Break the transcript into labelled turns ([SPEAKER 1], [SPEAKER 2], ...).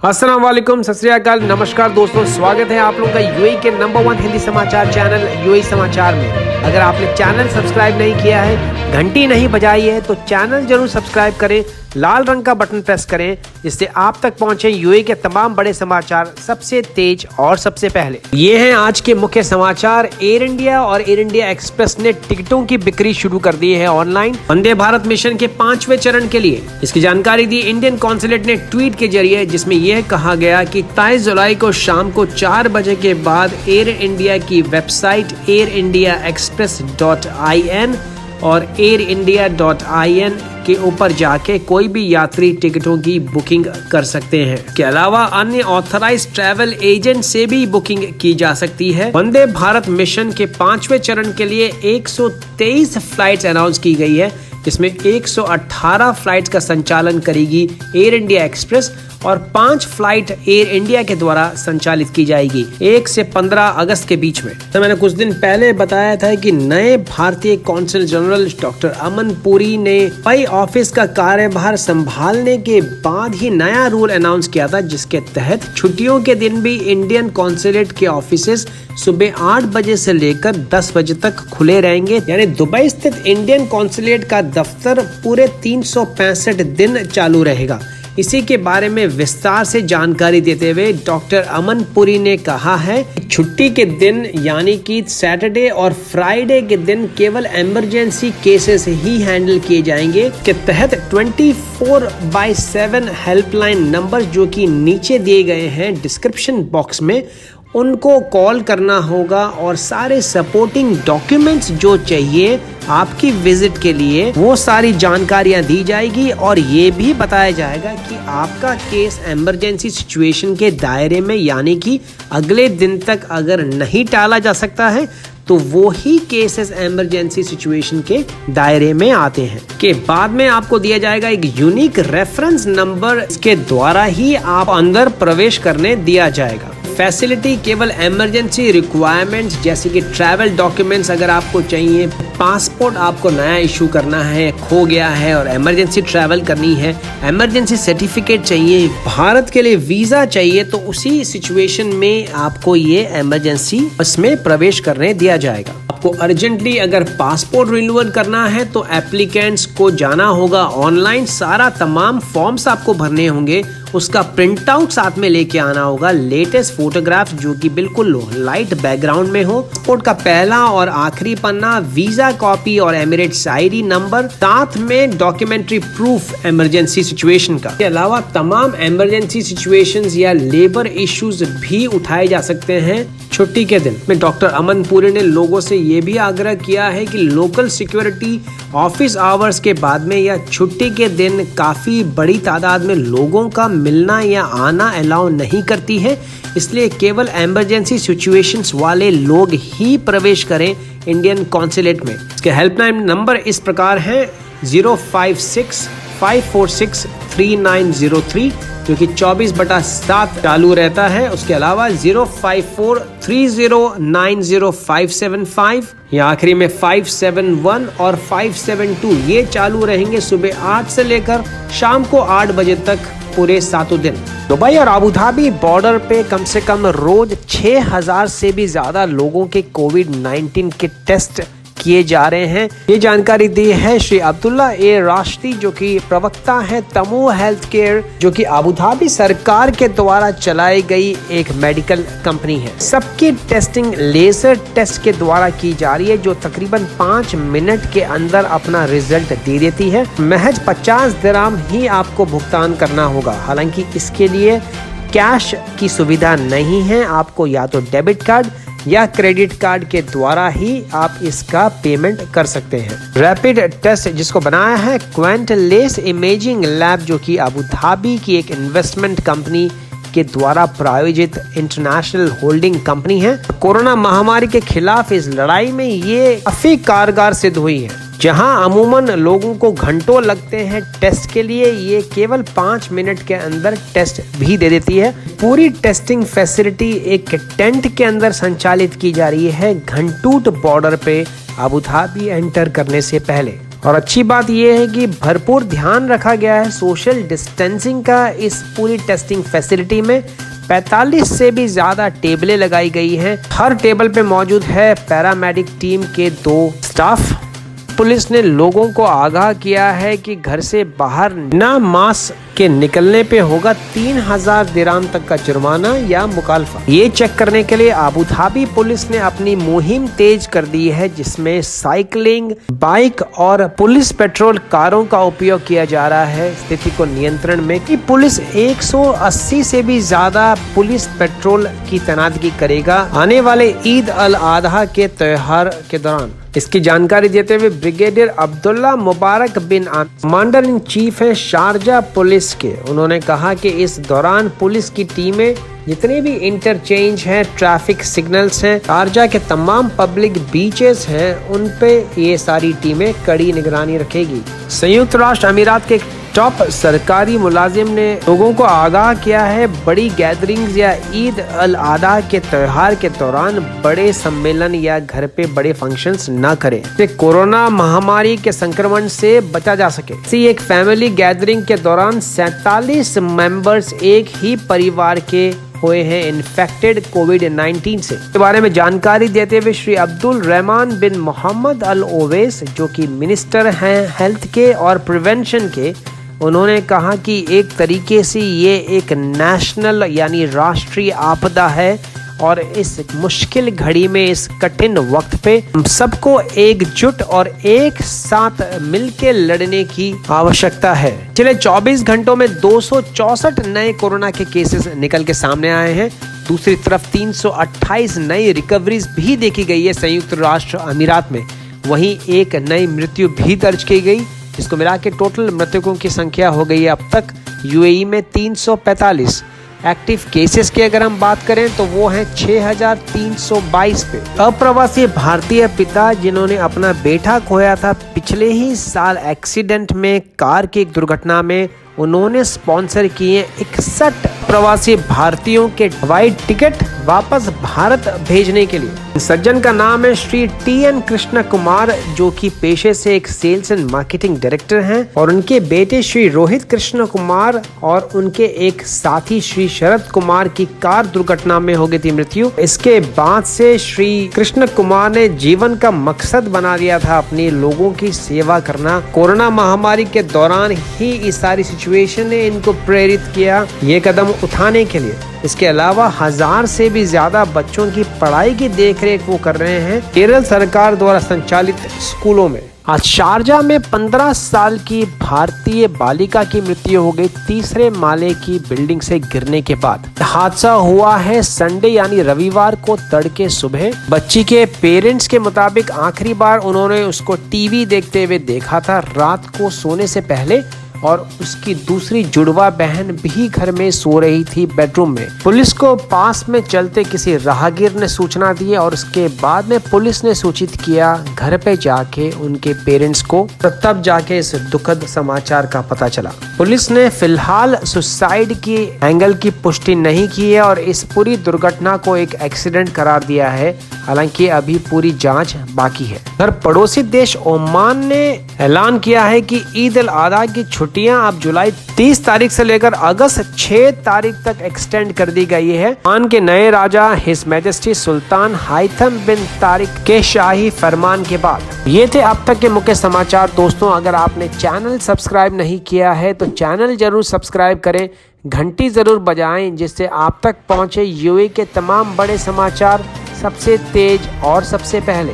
[SPEAKER 1] अस्सलाम वालेकुम, सत श्री अकाल, नमस्कार दोस्तों, स्वागत है आप लोगों का यूएई के नंबर 1 हिंदी समाचार चैनल यूएई समाचार में। अगर आपने चैनल सब्सक्राइब नहीं किया है, घंटी नहीं बजाई है तो चैनल जरूर सब्सक्राइब करें, लाल रंग का बटन प्रेस करें जिससे आप तक पहुंचे यूएई के तमाम बड़े समाचार सबसे तेज और सबसे पहले। ये हैं आज के मुख्य समाचार। एयर इंडिया और एयर इंडिया एक्सप्रेस ने टिकटों की बिक्री शुरू कर दी है ऑनलाइन वंदे भारत मिशन के 5वें चरण के लिए। इसकी जानकारी दी इंडियन कॉन्सुलेट ने ट्वीट के जरिए, जिसमें यह कहा गया कि 23 जुलाई को शाम को 4 बजे के बाद एयर इंडिया की वेबसाइट airindiaexpress.in और airindia.in के ऊपर जाके कोई भी यात्री टिकटों की बुकिंग कर सकते हैं। इसके अलावा अन्य ऑथराइज्ड ट्रैवल एजेंट से भी बुकिंग की जा सकती है। वंदे भारत मिशन के 5वें चरण के लिए 123 फ्लाइट्स अनाउंस की गई है, जिसमें 118 फ्लाइट्स का संचालन करेगी एयर इंडिया एक्सप्रेस और 5 फ्लाइट एयर इंडिया के द्वारा संचालित की जाएगी 1 से 15 अगस्त के बीच में। तो मैंने कुछ दिन पहले बताया था कि नए भारतीय कौंसल जनरल डॉक्टर अमन पुरी ने पी ऑफिस का कार्यभार संभालने के बाद ही नया रूल अनाउंस किया था, जिसके तहत छुट्टियों के दिन भी इंडियन कौंसुलेट के ऑफिसेस सुबह 8 बजे से लेकर 10 बजे तक खुले रहेंगे। यानी दुबई स्थित इंडियन कौंसुलेट का दफ्तर पूरे 365 दिन चालू रहेगा। इसी के बारे में विस्तार से जानकारी देते हुए डॉक्टर अमन पुरी ने कहा है कि छुट्टी के दिन यानी कि सैटरडे और फ्राइडे के दिन केवल इमरजेंसी केसेस ही हैंडल किए जाएंगे। के तहत 24/7 हेल्पलाइन नंबर जो कि नीचे दिए गए हैं डिस्क्रिप्शन बॉक्स में, उनको कॉल करना होगा और सारे सपोर्टिंग डॉक्यूमेंट्स जो चाहिए आपकी विजिट के लिए वो सारी जानकारियां दी जाएगी। और ये भी बताया जाएगा कि आपका केस इमरजेंसी सिचुएशन के दायरे में यानी कि अगले दिन तक अगर नहीं टाला जा सकता है तो वो ही केसेस इमरजेंसी सिचुएशन के दायरे में आते हैं। के बाद में आपको दिया जाएगा एक यूनिक रेफरेंस नंबर, इसके द्वारा ही आप अंदर प्रवेश करने दिया जाएगा। फैसिलिटी केवल इमरजेंसी रिक्वायरमेंट्स जैसे कि ट्रैवल डॉक्यूमेंट्स अगर आपको चाहिए, पासपोर्ट आपको नया इशू करना है, खो गया है और इमरजेंसी ट्रैवल करनी है, इमरजेंसी सर्टिफिकेट चाहिए, भारत के लिए वीजा चाहिए, तो उसी सिचुएशन में आपको ये इमरजेंसी इसमें प्रवेश करने दिया जाएगा। आपको अर्जेंटली अगर पासपोर्ट रिन्यूअल करना है तो एप्लीकेंट्स को जाना होगा ऑनलाइन, सारा तमाम फॉर्म्स आपको भरने होंगे, उसका प्रिंट आउट साथ में लेके आना होगा, लेटेस्ट फोटोग्राफ जो कि बिल्कुल लाइट बैकग्राउंड में हो, पासपोर्ट का पहला और आखिरी पन्ना, वीजा कॉपी और एमिरेट्स आईडी नंबर, साथ में डॉक्यूमेंट्री प्रूफ इमरजेंसी सिचुएशन का। इसके अलावा तमाम इमरजेंसी सिचुएशंस या लेबर इश्यूज भी उठाए जा सकते हैं छुट्टी के दिन में। डॉक्टर अमन पुरी ने लोगों से ये भी आग्रह किया है कि लोकल सिक्योरिटी ऑफिस आवर्स के बाद में या छुट्टी के दिन काफी बड़ी तादाद में लोगों का मिलना या आना अलाउ नहीं करती है, इसलिए केवल इमरजेंसी सिचुएशंस वाले लोग ही प्रवेश करें इंडियन कॉन्सुलेट में। इसके हेल्पलाइन नंबर इस प्रकार है 056-546-3903 जो कि 24/7 चालू रहता है। उसके अलावा 054-3090-575 या आखिरी में 571 और 572 ये चालू रहेंगे सुबह 8 से लेकर शाम को 8 बजे तक पूरे 7 दिन। दुबई और अबू धाबी बॉर्डर पे कम से कम रोज 6000 से भी ज्यादा लोगों के कोविड-19 के टेस्ट किए जा रहे हैं। ये जानकारी दी है श्री अब्दुल्ला ए राशिदी जो कि प्रवक्ता है तमू हेल्थ केयर, जो कि अबू धाबी सरकार के द्वारा चलाई गई एक मेडिकल कंपनी है। सबकी टेस्टिंग लेजर टेस्ट के द्वारा की जा रही है, जो तकरीबन 5 मिनट के अंदर अपना रिजल्ट दे देती है। महज 50 दिरहम ही आपको भुगतान करना होगा। हालांकि इसके लिए कैश की सुविधा नहीं है, आपको या तो डेबिट कार्ड या क्रेडिट कार्ड के द्वारा ही आप इसका पेमेंट कर सकते हैं। रैपिड टेस्ट जिसको बनाया है क्वांटलेस इमेजिंग लैब, जो कि अबू धाबी की एक इन्वेस्टमेंट कंपनी के द्वारा प्रायोजित इंटरनेशनल होल्डिंग कंपनी है। कोरोना महामारी के खिलाफ इस लड़ाई में ये काफी कारगर सिद्ध हुई है। जहां अमूमन लोगों को घंटों लगते हैं टेस्ट के लिए, ये केवल 5 मिनट के अंदर टेस्ट भी दे देती है। पूरी टेस्टिंग फैसिलिटी एक टेंट के अंदर संचालित की जा रही है घंटूट बॉर्डर पे अबू धाबी एंटर करने से पहले। और अच्छी बात यह है कि भरपूर ध्यान रखा गया है सोशल डिस्टेंसिंग का। इस पूरी टेस्टिंग फैसिलिटी में 45 से भी ज़्यादा टेबलें लगाई गई हैं। हर टेबल पे मौजूद है पैरामेडिक टीम के 2 स्टाफ। पुलिस ने लोगों को आगाह किया है कि घर से बाहर बिना मास्क के निकलने पे होगा 3000 दिराम तक का जुर्माना या मुखालफा। ये चेक करने के लिए अबू धाबी पुलिस ने अपनी मुहिम तेज कर दी है, जिसमें साइकिलिंग, बाइक और पुलिस पेट्रोल कारों का उपयोग किया जा रहा है स्थिति को नियंत्रण में। कि पुलिस 180 से भी ज्यादा पुलिस पेट्रोल की तैनाती करेगा आने वाले ईद अल अजहा के त्योहार के दौरान। इसकी जानकारी देते हुए brigadier Abdullah Mubarak bin commander in chief है शारजा पुलिस के, उन्होंने कहा कि इस दौरान पुलिस की टीमें जितने भी इंटरचेंज हैं, ट्रैफिक सिग्नल्स हैं, शारजा के तमाम पब्लिक बीचेस हैं, उन पे ये सारी टीमें कड़ी निगरानी रखेगी। संयुक्त राष्ट्र अमीरात के टॉप सरकारी मुलाजिम ने लोगों को आगाह किया है बड़ी गैदरिंग्स या ईद अल अजहा के त्योहार के दौरान बड़े सम्मेलन या घर पे बड़े फंक्शंस न करें, जिससे कोरोना महामारी के संक्रमण से बचा जा सके। इसी एक फैमिली गैदरिंग के दौरान 47 मेंबर्स एक ही परिवार के हुए हैं इन्फेक्टेड कोविड-19 से। इस बारे में जानकारी देते हुए श्री अब्दुल रहमान बिन मोहम्मद अल ओवैस, जो कि मिनिस्टर हैं हेल्थ के और प्रिवेंशन के, उन्होंने कहा कि एक तरीके से ये एक नेशनल यानी राष्ट्रीय आपदा है और इस मुश्किल घड़ी में, इस कठिन वक्त पे हम सबको एकजुट और एक साथ मिलके लड़ने की आवश्यकता है। पिछले 24 घंटों में 264 नए कोरोना के केसेस निकल के सामने आए हैं। दूसरी तरफ 328 नई रिकवरीज भी देखी गई है संयुक्त राष्ट्र अमीरात में। वहीं एक नई मृत्यु भी दर्ज की गई, इसको मिला के टोटल मृतकों की संख्या हो गई है अब तक यूएई में 345। एक्टिव केसेस की अगर हम बात करें तो वो हैं 6322 पे। अप्रवासी भारतीय पिता जिन्होंने अपना बेटा खोया था पिछले ही साल एक्सीडेंट में, कार की एक दुर्घटना में, उन्होंने स्पॉन्सर किए 61 प्रवासी भारतीयों के हवाई टिकट वापस भारत भेजने के लिए। सज्जन का नाम है श्री TN कृष्ण कुमार, जो कि पेशे से एक सेल्स एंड मार्केटिंग डायरेक्टर हैं, और उनके बेटे श्री रोहित कृष्ण कुमार और उनके एक साथी श्री शरद कुमार की कार दुर्घटना में हो गई थी मृत्यु। इसके बाद से श्री कृष्ण कुमार ने जीवन का मकसद बना दिया था अपने लोगों की सेवा करना। कोरोना महामारी के दौरान ही इस सारी सिचुएशन ने इनको प्रेरित किया ये कदम उठाने के लिए। इसके अलावा 1000 से भी ज्यादा बच्चों की पढ़ाई की देखरेख वो कर रहे हैं केरल सरकार द्वारा संचालित स्कूलों में। आज शारजा में 15 साल की भारतीय बालिका की मृत्यु हो गई तीसरे माले की बिल्डिंग से गिरने के बाद। हादसा हुआ है संडे यानी रविवार को तड़के सुबह। बच्ची के पेरेंट्स के मुताबिक आखिरी बार उन्होंने उसको टीवी देखते हुए देखा था रात को सोने से पहले, और उसकी दूसरी जुड़वा बहन भी घर में सो रही थी बेडरूम में। पुलिस को पास में चलते किसी राहगीर ने सूचना दी और उसके बाद में पुलिस ने सूचित किया घर पे जाके उनके पेरेंट्स को, तब जाके इस दुखद समाचार का पता चला। पुलिस ने फिलहाल सुसाइड की एंगल की पुष्टि नहीं की है और इस पूरी दुर्घटना को एक एक्सीडेंट करार दिया है, हालांकि अभी पूरी जांच बाकी है। उधर पड़ोसी देश ओमान ने ऐलान किया है कि ईद अल अजहा की छुट्टियां अब जुलाई 30 तारीख से लेकर अगस्त 6 तारीख तक एक्सटेंड कर दी गई है। ओमान के नए राजा हिज मैजेस्टी सुल्तान हाइथम बिन तारिक के शाही फरमान के बाद। ये थे अब तक के मुख्य समाचार। दोस्तों, अगर आपने चैनल सब्सक्राइब नहीं किया है तो चैनल जरूर सब्सक्राइब करें, घंटी जरूर बजाएं, जिससे आप तक पहुंचे यूएई के तमाम बड़े समाचार सबसे तेज और सबसे पहले।